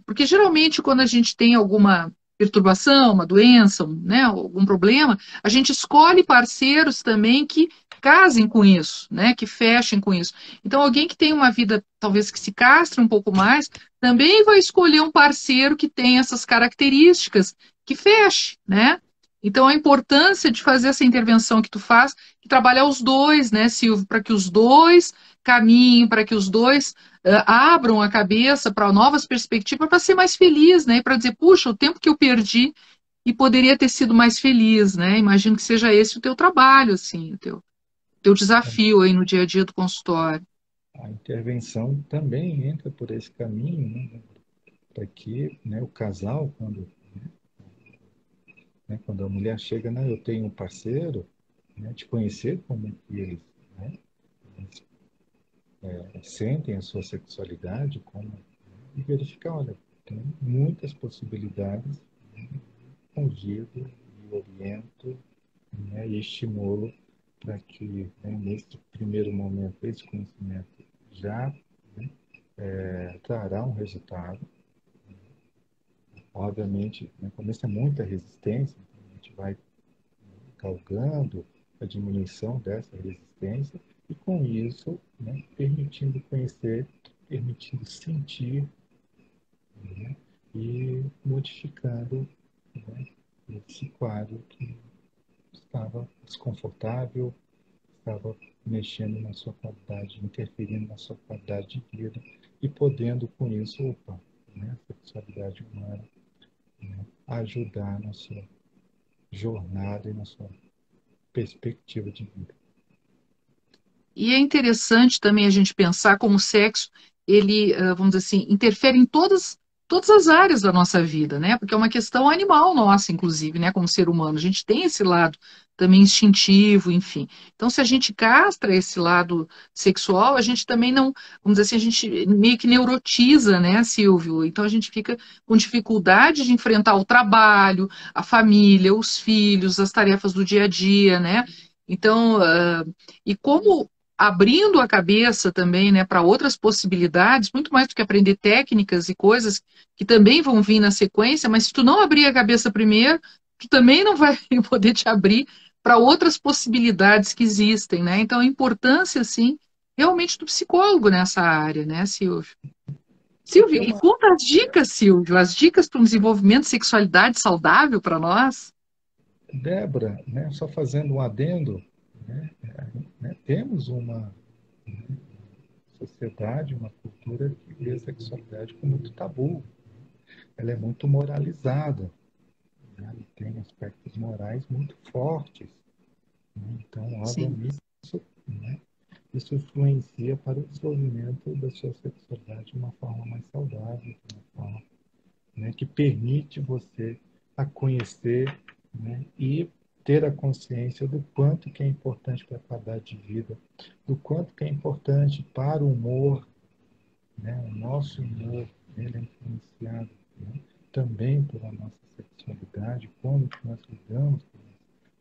S1: porque geralmente quando a gente tem alguma perturbação, uma doença, né, algum problema, a gente escolhe parceiros também que casem com isso, né, que fechem com isso. Então, alguém que tem uma vida talvez que se castre um pouco mais, também vai escolher um parceiro que tem essas características, que feche, né? Então, a importância de fazer essa intervenção que tu faz e trabalhar os dois, né, Silvio, para que os dois caminhem, para que os dois abram a cabeça para novas perspectivas, para ser mais feliz, né, para dizer, puxa, o tempo que eu perdi e poderia ter sido mais feliz, né? Imagino que seja esse o teu trabalho, assim, o teu desafio aí no dia a dia do consultório.
S2: A intervenção também entra por esse caminho, né, para que, né, o casal, quando a mulher chega, né, eu tenho um parceiro, né, de conhecer como que eles, né, sentem a sua sexualidade, e verificar, olha, tem muitas possibilidades, né, convido e oriento, né, e estimulo para que, né, nesse primeiro momento, esse conhecimento já, né, trará um resultado. Obviamente, no começo é muita resistência, então a gente vai galgando a diminuição dessa resistência e, com isso, né, permitindo conhecer, permitindo sentir, né, e modificando, né, esse quadro que estava desconfortável, estava mexendo na sua qualidade, interferindo na sua qualidade de vida e podendo, com isso, né, a sexualidade humana, né, ajudar na sua jornada e na sua perspectiva de vida.
S1: E é interessante também a gente pensar como o sexo, ele, vamos dizer assim, interfere em todas as áreas da nossa vida, né? Porque é uma questão animal nossa, inclusive, né? Como ser humano. A gente tem esse lado também instintivo, enfim. Então, se a gente castra esse lado sexual, a gente também não, vamos dizer assim, a gente meio que neurotiza, né, Silvio? Então, a gente fica com dificuldade de enfrentar o trabalho, a família, os filhos, as tarefas do dia a dia, né? Então, e como abrindo a cabeça também, né, para outras possibilidades, muito mais do que aprender técnicas e coisas que também vão vir na sequência, mas se tu não abrir a cabeça primeiro, tu também não vai poder te abrir para outras possibilidades que existem, né? Então, a importância, assim, realmente do psicólogo nessa área, né, Silvio?
S2: Você
S1: Silvio,
S2: tem
S1: e
S2: uma
S1: conta as dicas, Silvio, as dicas para um desenvolvimento de sexualidade saudável para nós.
S2: Débora, né, só fazendo um adendo, né, temos uma sociedade, uma cultura que vê a sexualidade com muito tabu. Ela é muito moralizada, né, e tem aspectos morais muito fortes. Né? Então,
S1: Sim,
S2: obviamente, né, isso influencia para o desenvolvimento da sua sexualidade de uma forma mais saudável, de uma forma, né, que permite você a conhecer, né, e ter a consciência do quanto que é importante para a qualidade de vida, do quanto que é importante para o humor, né, o nosso humor, ele é influenciado, né, também pela nossa sexualidade, como que nós lidamos,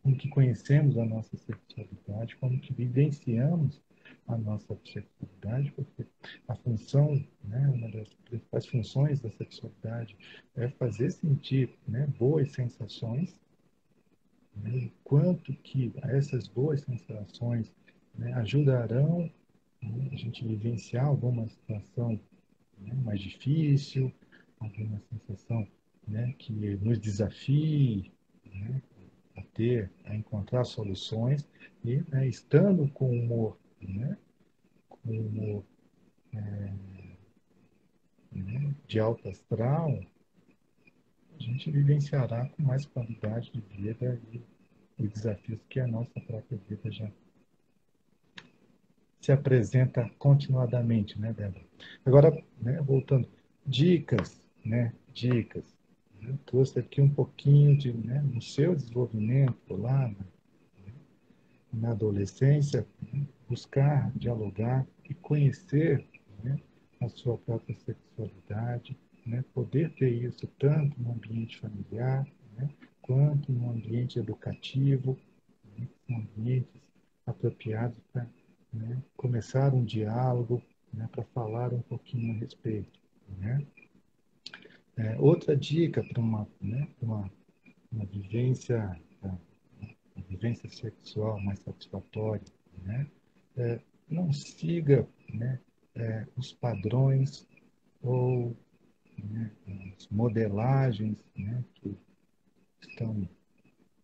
S2: como que conhecemos a nossa sexualidade, como que vivenciamos a nossa sexualidade, porque a função, né, uma das principais funções da sexualidade é fazer sentir, né, boas sensações, né, quanto que essas boas sensações, né, ajudarão, né, a gente vivenciar alguma situação, né, mais difícil, alguma sensação, né, que nos desafie, né, a encontrar soluções e, né, estando com humor, né, com humor, né, de alto astral, a gente vivenciará com mais qualidade de vida e desafios que a nossa própria vida já se apresenta continuadamente, né, Débora? Agora, né, voltando, dicas, né, dicas. Eu trouxe aqui um pouquinho de, né, no seu desenvolvimento lá na adolescência, né, buscar dialogar e conhecer, né, a sua própria sexualidade, né, poder ter isso tanto no ambiente familiar, né, quanto no ambiente educativo, né, que são ambientes apropriados para, né, começar um diálogo, né, para falar um pouquinho a respeito. Né? Outra dica para uma vivência, uma vivência sexual mais satisfatória, né? É, não siga, né, os padrões ou, né, as modelagens, né, que estão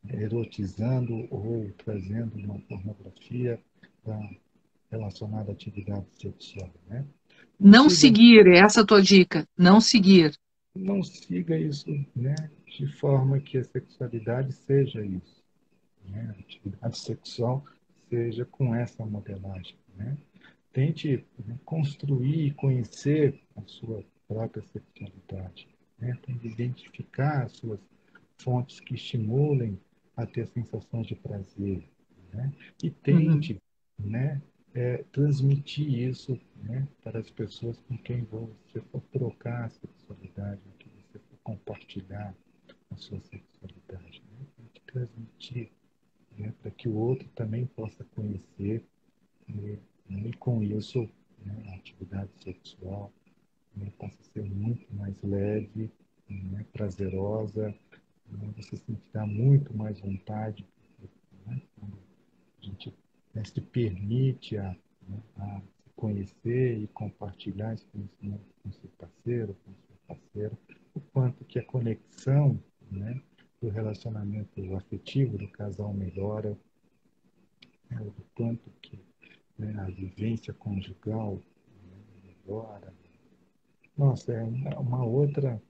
S2: erotizando ou trazendo uma pornografia relacionada à atividade sexual. Né? Não
S1: Não
S2: siga,
S1: seguir, essa é a tua dica, não seguir.
S2: não siga isso, né, de forma que a sexualidade seja isso, né? A atividade sexual seja com essa modelagem. Né? Tente, né, construir e conhecer a sua própria sexualidade. Né? Tente identificar as suas fontes que estimulem a ter sensações de prazer. Né? E
S1: Uhum.
S2: tente, né, transmitir isso, né, para as pessoas com quem você for trocar a sexualidade, com quem você for compartilhar a sua sexualidade. Né? Tente transmitir, né, para que o outro também possa conhecer, né, e com isso, né, a atividade sexual, né, passa a ser muito mais leve, né, prazerosa, né, você sentirá muito mais vontade, né, quando a gente, né, se permite né, a se conhecer e compartilhar esse conhecimento com seu parceiro, com sua parceira, o quanto que a conexão, né, do relacionamento afetivo do casal melhora, né, o quanto que, né, a vivência conjugal, né, melhora. Nossa, é uma outra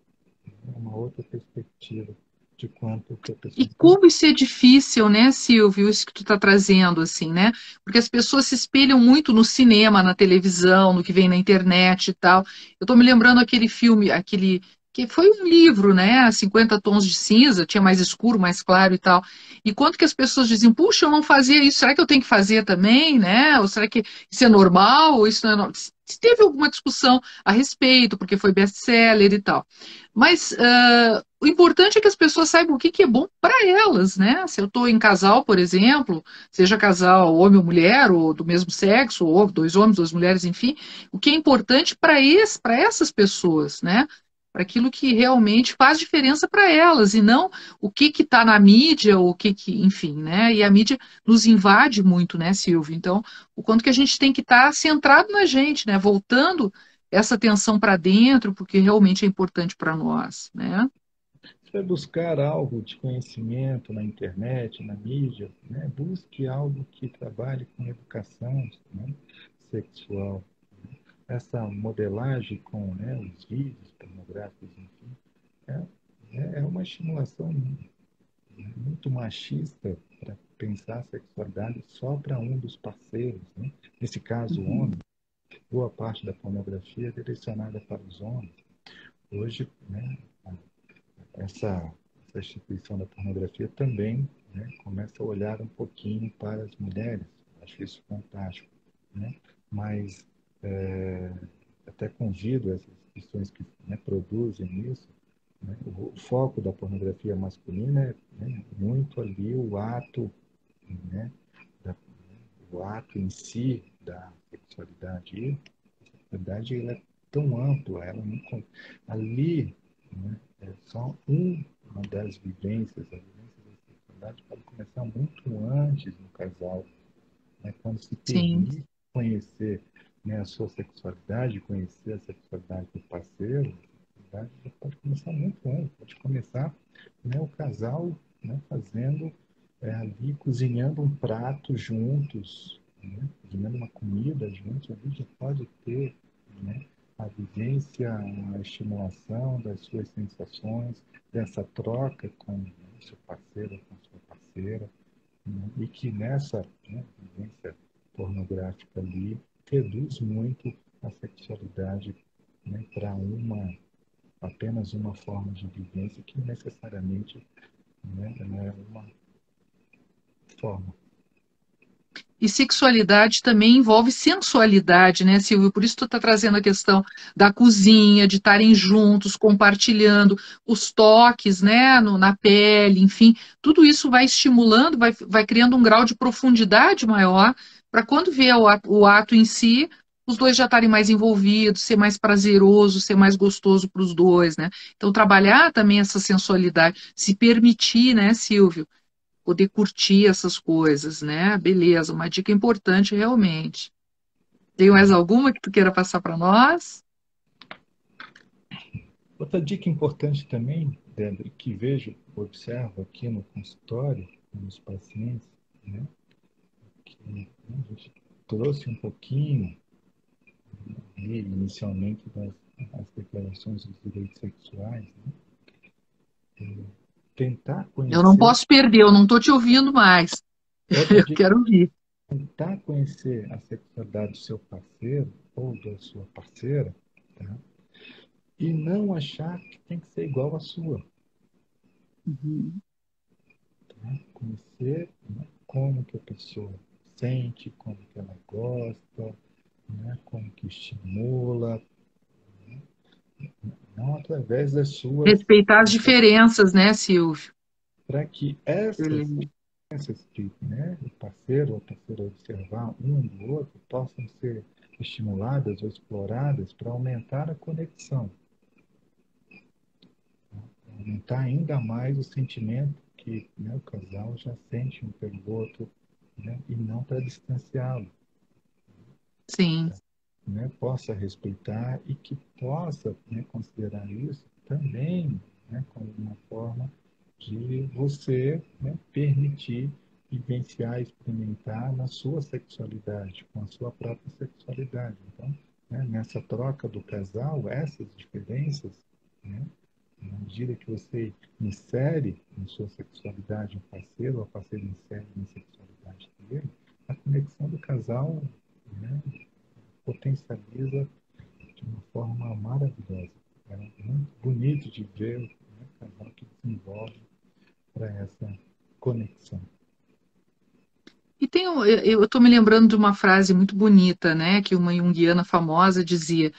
S2: perspectiva. de quanto que a
S1: E
S2: pessoa está.
S1: como isso é difícil, né, Silvio, isso que tu está trazendo, assim, né? Porque as pessoas se espelham muito no cinema, na televisão, no que vem na internet e tal. Eu estou me lembrando aquele filme, aquele que foi um livro, né, 50 Tons de Cinza, tinha mais escuro, mais claro e tal. E quanto que as pessoas diziam, puxa, eu não fazia isso, será que eu tenho que fazer também, né? Ou será que isso é normal, ou isso não é normal? Teve alguma discussão a respeito, porque foi best-seller e tal. Mas o importante é que as pessoas saibam o que que é bom para elas, né? Se eu estou em casal, por exemplo, seja casal homem ou mulher, ou do mesmo sexo, ou dois homens, duas mulheres, enfim, o que é importante para essas pessoas, né? Para aquilo que realmente faz diferença para elas, e não o que está na mídia, ou o que que, enfim, né? E a mídia nos invade muito, né, Silvio? Então, o quanto que a gente tem que estar centrado na gente, né? Voltando essa atenção para dentro, porque realmente é importante para nós, né?
S2: Você vai buscar algo de conhecimento na internet, na mídia, né? Busque algo que trabalhe com educação, né, sexual. Essa modelagem com, né, os vídeos pornográficos, enfim, é, é uma estimulação muito machista para pensar a sexualidade só para um dos parceiros, né? Nesse caso, o
S1: Uhum.
S2: homem. Boa parte da pornografia é direcionada para os homens. Hoje, né, essa instituição da pornografia também, né, começa a olhar um pouquinho para as mulheres. Acho isso fantástico, né? Mas até convido essas instituições que, né, produzem isso, né, o foco da pornografia masculina é, né, muito ali o ato, né, da, o ato em si da sexualidade. E a sexualidade ela é tão ampla, ela não, ali, né, é só uma das vivências. A vivência da sexualidade pode começar muito antes no casal, né, quando se
S1: Sim,
S2: permite conhecer, né, a sua sexualidade, conhecer a sexualidade do parceiro. A sexualidade já pode começar muito antes, pode começar, né, o casal, né, fazendo ali, cozinhando um prato juntos, né, cozinhando uma comida juntos, ali já pode ter, né, a vivência, a estimulação das suas sensações, dessa troca com o seu parceiro, com a sua parceira, né, e que nessa, né, vivência pornográfica ali reduz muito a sexualidade, né, para uma apenas uma forma de vivência que necessariamente, né, não é uma forma.
S1: e sexualidade também envolve sensualidade, né, Silvio? Por isso tu está trazendo a questão da cozinha, de estarem juntos, compartilhando os toques, né, na pele, enfim, tudo isso vai estimulando, vai criando um grau de profundidade maior para quando vier o ato em si, os dois já estarem mais envolvidos, ser mais prazeroso, ser mais gostoso para os dois, né? Então, trabalhar também essa sensualidade, se permitir, né, Silvio? Poder curtir essas coisas, né? Beleza, uma dica importante realmente. Tem mais alguma que tu queira passar para nós?
S2: Outra dica importante também, Débora, que vejo, observo aqui no consultório, nos pacientes, né, que, né, a gente trouxe um pouquinho, inicialmente, das declarações dos direitos sexuais, né, tentar
S1: Eu não
S2: conhecer,
S1: posso perder, eu não estou te ouvindo mais.
S2: outra
S1: Eu
S2: dica,
S1: quero ouvir.
S2: tentar conhecer a sexualidade do seu parceiro ou da sua parceira, tá? E não achar que tem que ser igual à sua.
S1: Uhum.
S2: Né? Conhecer, né, como que a pessoa sente, como que ela gosta, né, como que estimula, não através das suas,
S1: Respeitar as diferenças, né, Silvio?
S2: para que essas
S1: Beleza.
S2: diferenças que, né, o parceiro ou a parceira observar um do outro possam ser estimuladas ou exploradas para aumentar a conexão, aumentar ainda mais o sentimento que, né, o casal já sente um pelo outro, né, e não para distanciá-lo,
S1: Sim,
S2: né, possa respeitar e que possa, né, considerar isso também, né, como uma forma de você, né, permitir vivenciar, experimentar na sua sexualidade, com a sua própria sexualidade. Então, né, nessa troca do casal, essas diferenças, né, medida que você insere em sua sexualidade um parceiro, ou a parceira insere na sexualidade dele, a conexão do casal, né, potencializa de uma forma maravilhosa. É muito bonito de ver, né, o casal que desenvolve para essa conexão.
S1: E tem, eu estou me lembrando de uma frase muito bonita, né, que uma junguiana famosa dizia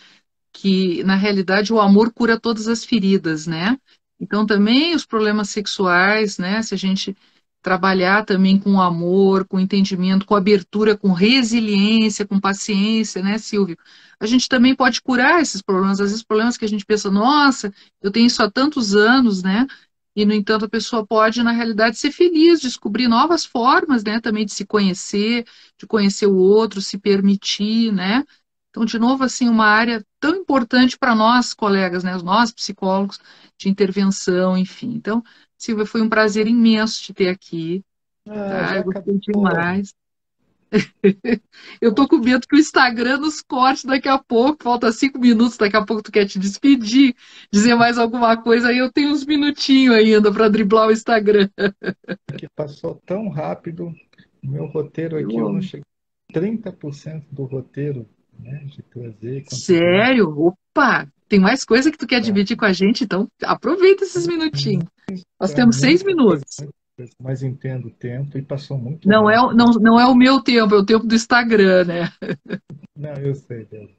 S1: que, na realidade, o amor cura todas as feridas, né? Então, também os problemas sexuais, né, se a gente trabalhar também com amor, com entendimento, com abertura, com resiliência, com paciência, né, Silvio? A gente também pode curar esses problemas, às vezes problemas que a gente pensa, nossa, eu tenho isso há tantos anos, né? E, no entanto, a pessoa pode, na realidade, ser feliz, descobrir novas formas, né, também de conhecer o outro, se permitir, né? Então, de novo, assim, uma área tão importante para nós, colegas, né, nós psicólogos de intervenção, enfim. Então, Silvia, foi um prazer imenso te ter aqui,
S2: Ah,
S1: tá?
S2: já
S1: Eu gostei
S2: acabou.
S1: demais. Eu tô com medo que o Instagram nos corte daqui a pouco, falta 5 minutos, daqui a pouco tu quer te despedir, dizer mais alguma coisa, aí eu tenho uns minutinhos ainda para driblar o Instagram.
S2: Que passou tão rápido. O meu roteiro
S1: Eu
S2: aqui, eu não
S1: amo.
S2: cheguei a 30% do roteiro, né, de trazer conteúdo.
S1: Sério? Opa! Tem mais coisa que tu quer dividir com a gente, então aproveita esses minutinhos. Nós
S2: Muita,
S1: temos seis
S2: muita coisa,
S1: minutos.
S2: mas entendo o tempo e passou muito
S1: Não é,
S2: rápido.
S1: não, não é o meu tempo, é o tempo do Instagram, né?
S2: Não, eu sei, Deus.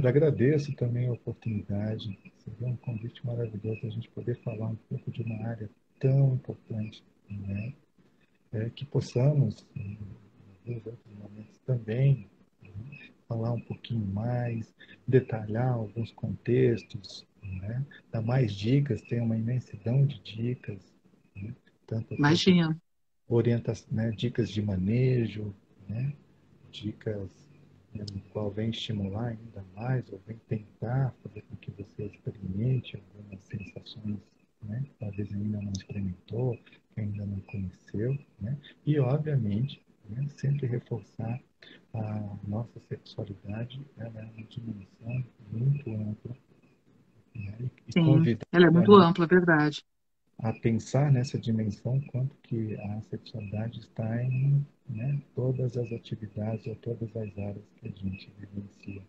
S2: Agradeço também a oportunidade. Seria um convite maravilhoso a gente poder falar um pouco de uma área tão importante, né? Que possamos, em outros momentos também, falar um pouquinho mais, detalhar alguns contextos, né? Dar mais dicas, tem uma imensidão de dicas, né? Tanto até de
S1: Imagina.
S2: né? Dicas de manejo, né? Dicas, né, no qual vem estimular ainda mais, ou vem tentar fazer com que você experimente algumas sensações, né, que talvez ainda não experimentou, que ainda não conheceu, né, e, obviamente, né, sempre reforçar a nossa sexualidade, ela é uma dimensão muito ampla, né, e
S1: Sim,
S2: convidar
S1: ela é
S2: a
S1: muito
S2: nós
S1: ampla, é verdade.
S2: a pensar nessa dimensão quanto que a sexualidade está em, né, todas as atividades ou todas as áreas que a gente vivencia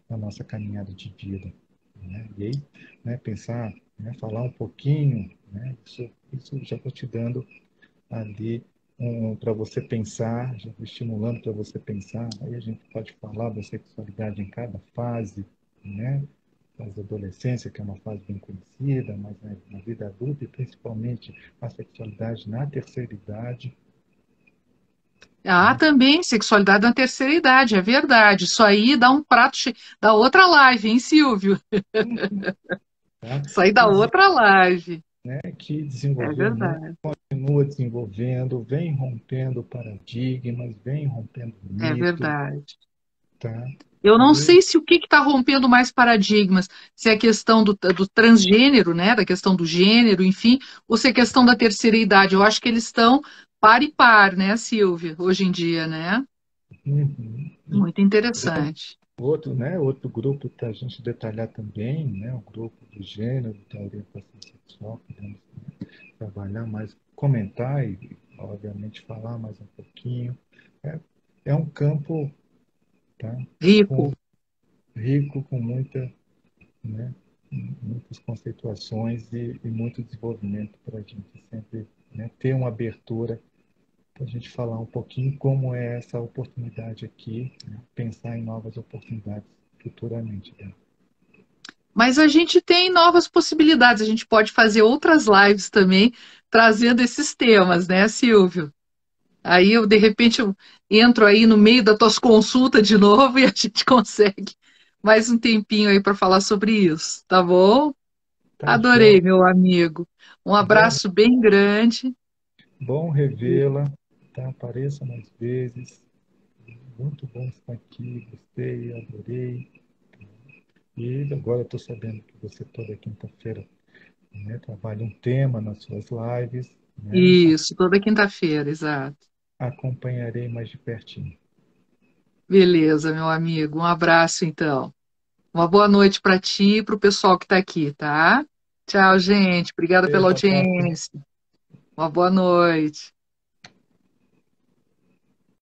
S2: na nossa caminhada de vida, né? E aí, né, pensar, né, falar um pouquinho, né, isso já estou te dando ali para você pensar, já estou estimulando para você pensar. Aí a gente pode falar da sexualidade em cada fase, né? Fase da adolescência, que é uma fase bem conhecida, mas né, na vida adulta e principalmente a sexualidade na terceira idade.
S1: Ah,
S2: Né?
S1: também, sexualidade na terceira idade, é verdade. Isso aí dá um prato cheio. Da outra live, hein, Silvio?
S2: Tá?
S1: Isso aí dá
S2: Dizer,
S1: outra live.
S2: né, que
S1: É
S2: desenvolveu muito,
S1: verdade.
S2: continua desenvolvendo, vem rompendo paradigmas, vem rompendo
S1: É
S2: mitos,
S1: verdade.
S2: tá?
S1: Eu não
S2: E
S1: sei se o que está rompendo mais paradigmas, se é a questão do transgênero, né, da questão do gênero, enfim, ou se é a questão da terceira idade. Eu acho que eles estão par e par, né, Silvia, hoje em dia, né?
S2: uhum,
S1: Muito interessante.
S2: outro, né, outro grupo para a gente detalhar também, né, o grupo do gênero, da orientação sexual, podemos trabalhar mais, comentar e, obviamente, falar mais um pouquinho. É, é um campo, tá, com,
S1: Rico,
S2: rico, com muita, né, muitas conceituações e muito desenvolvimento para a gente sempre, né, ter uma abertura para a gente falar um pouquinho como é essa oportunidade aqui, né, pensar em novas oportunidades futuramente. Né?
S1: mas a gente tem novas possibilidades, a gente pode fazer outras lives também, trazendo esses temas, né, Silvio? Aí eu, de repente, eu entro aí no meio das tuas consultas de novo e a gente consegue mais um tempinho aí para falar sobre isso, tá bom?
S2: Tá
S1: Adorei,
S2: joia.
S1: meu amigo. Um
S2: Bom,
S1: abraço bem grande.
S2: bom revê-la, tá? Apareça mais vezes. Muito bom estar aqui, gostei, adorei. E agora estou sabendo que você toda quinta-feira, né, trabalha um tema nas suas lives, né?
S1: Isso, toda quinta-feira, exato.
S2: Acompanharei mais de pertinho.
S1: Beleza, meu amigo. Um abraço, então. Uma boa noite para ti e para o pessoal que está aqui, tá? Tchau, gente. Obrigada pela
S2: Boa tarde.
S1: audiência. Uma boa noite.